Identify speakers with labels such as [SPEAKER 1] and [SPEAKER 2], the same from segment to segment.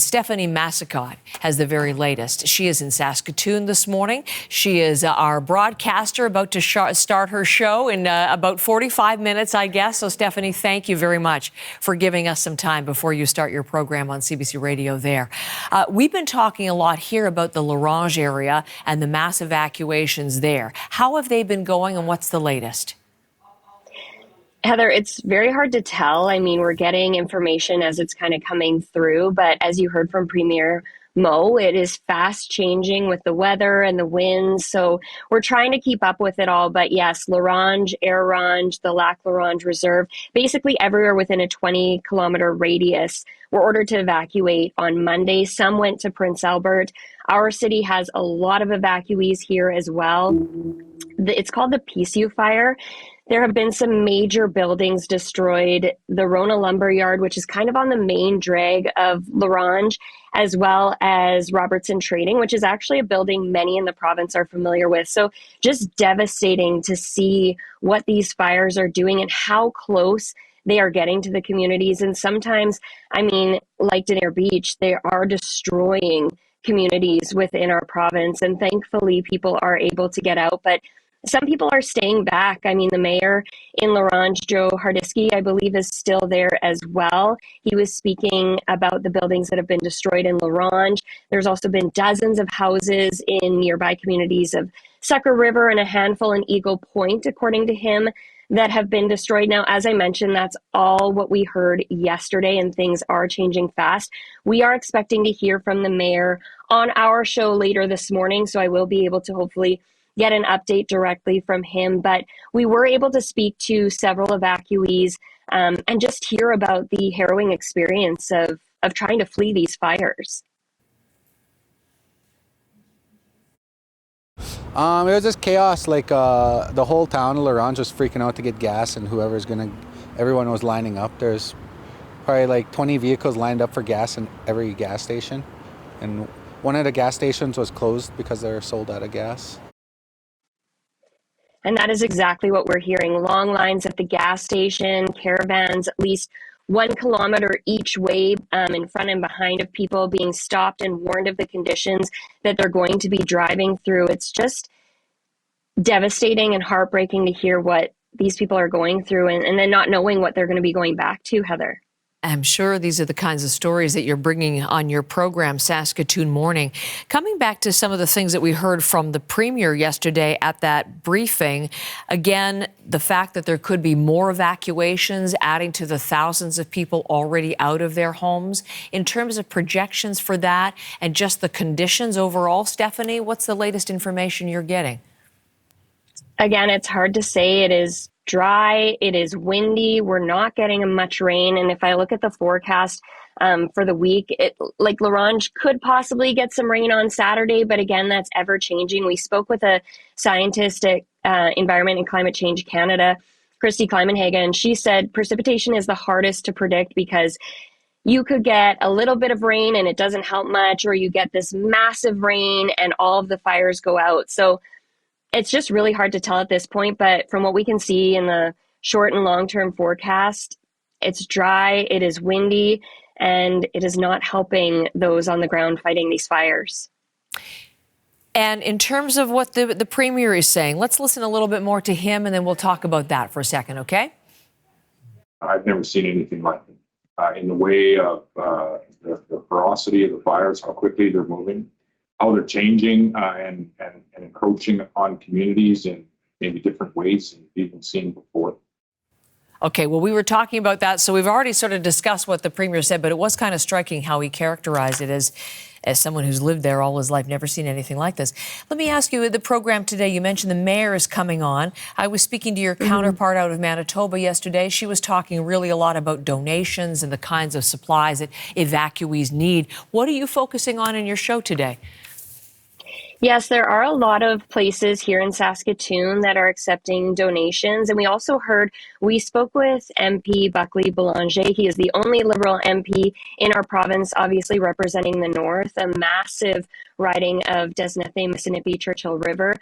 [SPEAKER 1] Stephanie Massicott has the very latest. She is in Saskatoon this morning. She is our broadcaster about to start her show in about 45 minutes, I guess. So, Stephanie, thank you very much for giving us some time before you start your program on CBC Radio there. We've been talking a lot here about the La Ronge area and the mass evacuations there. How have they been going and what's the latest?
[SPEAKER 2] Heather, it's very hard to tell. I mean, we're getting information as it's kind of coming through, but as you heard from Premier Mo, it is fast changing with the weather and the winds. So we're trying to keep up with it all. But yes, La Ronge, Air Ronge, the Lac La Ronge Reserve, basically everywhere within a 20-kilometer radius were ordered to evacuate on Monday. Some went to Prince Albert. Our city has a lot of evacuees here as well. It's called the PCU fire. There have been some major buildings destroyed. The Rona Lumberyard, which is kind of on the main drag of La Ronge, as well as Robertson Trading, which is actually a building many in the province are familiar with. So just devastating to see what these fires are doing and how close they are getting to the communities. And sometimes, I mean, like Denier Beach, they are destroying communities within our province. And thankfully, people are able to get out. But some people are staying back. I mean, the mayor in La Ronge, Joe Hardisky, I believe, is still there as well. He was speaking about the buildings that have been destroyed in La Ronge. There's also been dozens of houses in nearby communities of Sucker River and a handful in Eagle Point, according to him, that have been destroyed. Now, as I mentioned, that's all what we heard yesterday, and things are changing fast. We are expecting to hear from the mayor on our show later this morning, so I will be able to hopefully get an update directly from him. But we were able to speak to several evacuees and just hear about the harrowing experience of trying to flee these fires.
[SPEAKER 3] It was just chaos. Like the whole town of La Ronge was freaking out to get gas, and everyone was lining up. There's probably like 20 vehicles lined up for gas in every gas station. And one of the gas stations was closed because they were sold out of gas.
[SPEAKER 2] And that is exactly what we're hearing. Long lines at the gas station, caravans, at least 1 kilometer each way in front and behind of people being stopped and warned of the conditions that they're going to be driving through. It's just devastating and heartbreaking to hear what these people are going through and then not knowing what they're going to be going back to, Heather.
[SPEAKER 1] I'm sure these are the kinds of stories that you're bringing on your program, Saskatoon Morning. Coming back to some of the things that we heard from the Premier yesterday at that briefing, again, the fact that there could be more evacuations, adding to the thousands of people already out of their homes. In terms of projections for that and just the conditions overall, Stephanie, what's the latest information you're getting?
[SPEAKER 2] Again, it's hard to say. It is dry, it is windy, we're not getting much rain. And if I look at the forecast for the week, La Ronge could possibly get some rain on Saturday, but again, that's ever changing. We spoke with a scientist at Environment and Climate Change Canada, Christy Kleimenhagen, and she said precipitation is the hardest to predict because you could get a little bit of rain and it doesn't help much, or you get this massive rain and all of the fires go out. So it's just really hard to tell at this point, but from what we can see in the short and long-term forecast, it's dry, it is windy, and it is not helping those on the ground fighting these fires.
[SPEAKER 1] And in terms of what the Premier is saying, let's listen a little bit more to him, and then we'll talk about that for a second, okay?
[SPEAKER 4] I've never seen anything like it in the way of the ferocity of the fires, how quickly they're moving, how they're changing and encroaching on communities in maybe different ways than we've even seen before.
[SPEAKER 1] Okay, well, we were talking about that, so we've already sort of discussed what the Premier said, but it was kind of striking how he characterized it as someone who's lived there all his life, never seen anything like this. Let me ask you, the program today, you mentioned the mayor is coming on. I was speaking to your counterpart out of Manitoba yesterday. She was talking really a lot about donations and the kinds of supplies that evacuees need. What are you focusing on in your show today?
[SPEAKER 2] Yes, there are a lot of places here in Saskatoon that are accepting donations. And we spoke with MP Buckley Boulanger. He is the only Liberal MP in our province, obviously representing the North, a massive riding of Desnethé, Missinippi, Churchill River.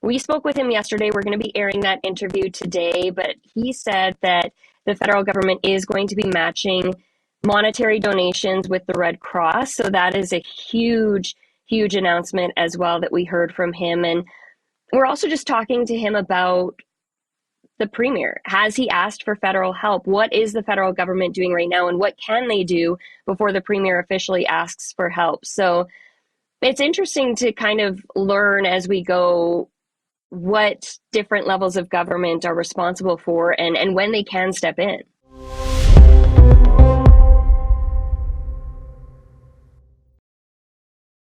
[SPEAKER 2] We spoke with him yesterday. We're going to be airing that interview today, but he said that the federal government is going to be matching monetary donations with the Red Cross. So that is a huge, huge announcement as well that we heard from him. And we're also just talking to him about the premier. Has he asked for federal help? What is the federal government doing right now? And what can they do before the premier officially asks for help? So it's interesting to kind of learn as we go what different levels of government are responsible for and when they can step in.